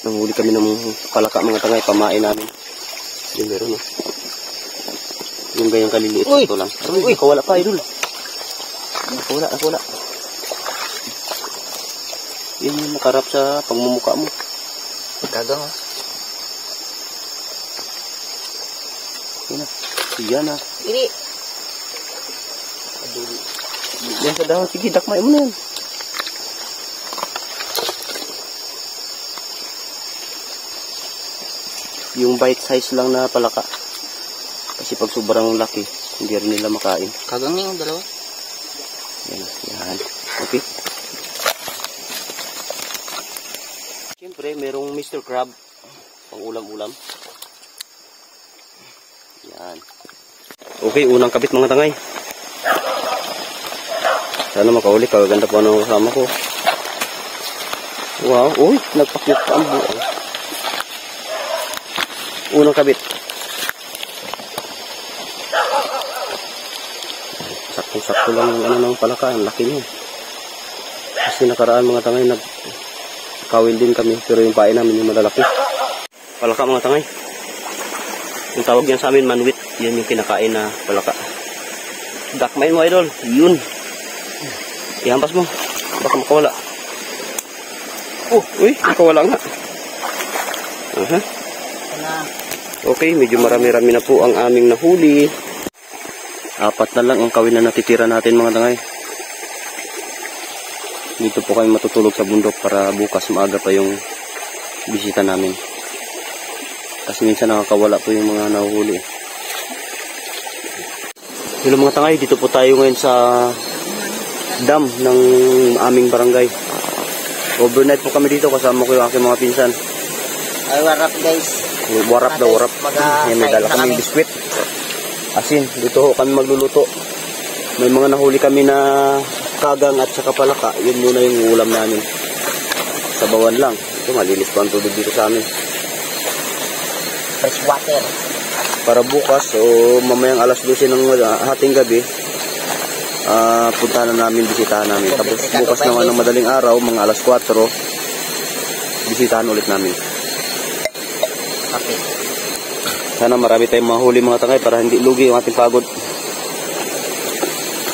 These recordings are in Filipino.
Nanghuli kami ng palaka mga tangay, pamain namin. Yung meron, no? Yung gayang kaliliit. Uy! Ito lang. Uy, kawala pa, idol. Nakawala. Yan yung nakarap sa pagmumukha mo. Gagang, oh. Yan na. Yan na. Ini. Yan sa dahon. Sige, dakmay mo na yan. Yung bite size lang na palaka. Kasi pag sobrang laki, hindi rin nila makain. Gagang yung dalawa. Yan. Okay. Siyempre, merong Mr. Crab. Pang ulam-ulam. Yan. Okay, unang kabit mga tangay. Sana makauli. Kaganda po ang kasama ko. Wow. Uy, nagpakyut pa ang buo. Unang kabit. Sakto-sakto lang yung ano ng palaka. Ang laki niya. Kasi nakaraan mga tangay, nagkawil din kami. Pero yung pain namin yung malalaki. Palaka mga tangay. Yung tawag yan sa amin, manwit. Yan yung kinakain na palaka. Dakmain mo, idol. Yun. Ihampas mo. Baka makawala. Uy, makawala nga. Okay, medyo marami-rami na po ang aming nahuli. 4 na lang ang kawin na natitira natin mga tangay. Dito po kami matutulog sa bundok para bukas maaga pa yung bisita namin. Kasi minsan nakakawala po yung mga nahuhuli. Hello mga tangay, dito po tayo ngayon sa dam ng aming barangay. Overnight po kami dito kasama ko yung aking mga pinsan. Ay, warap guys. Warap. Yan, may dala kami biskwit. Asin, dito kami magluluto. May mga nahuli kami na kagang at saka palaka. Yun muna yung ulam namin. Sabawan lang. Ito, malinis pa ang tubig dito sa amin. Fresh water. Para bukas o mamayang alas 12 ng hating gabi, punta na namin, bisitahan namin. Tapos bukas naman ng madaling araw, mga alas 4, bisitahan ulit namin. Okay. Sana marami tayong mahuli mga tangay para hindi lugi yung ating pagod.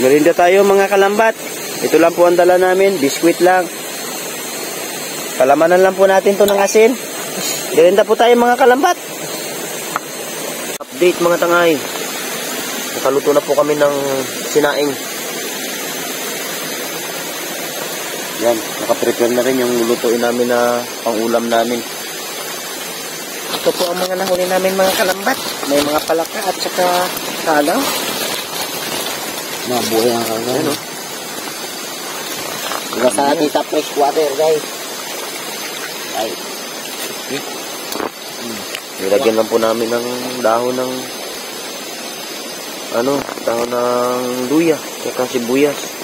Merinda tayo mga kalambat. Ito lang po ang dala namin, biskwit lang. Palamanan lang po natin to ng asin. Merinda po tayo mga kalambat. Update mga tangay. Nakaluto na po kami ng sinaing. Yan, nakaprepare na rin yung lulutuin namin na pang-ulam namin. Ito po ang mga nahuli namin mga kalambat. May mga palaka at saka kalaw. Mabuhay ang kalaw. Ano? Diba sa atin sa fresh water guys. Ay. Nilagyan lang po namin ng dahon ng dahon ng luya at sibuyas.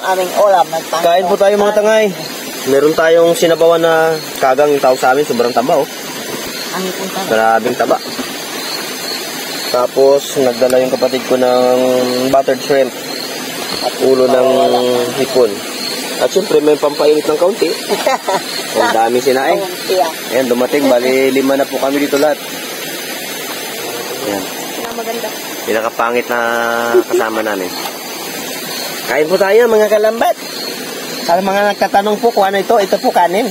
Aming ulam. Kain po tayo mga tangay. Meron tayong sinabawan na kagang yung tawag sa amin. Sobrang taba Ang punta. Grabing taba. Tapos nagdala yung kapatid ko ng buttered shrimp at ulo ng hipon. At syempre may pampainit ng kaunti. Ang daming sinaing. Ayan, dumating. Bali 5 na po kami dito lahat. Ayan. Maganda. Pinakapangit na kasama namin. Kain po tayo mga kalambat. Sa mga nagtatanong po kung ano ito po kanin.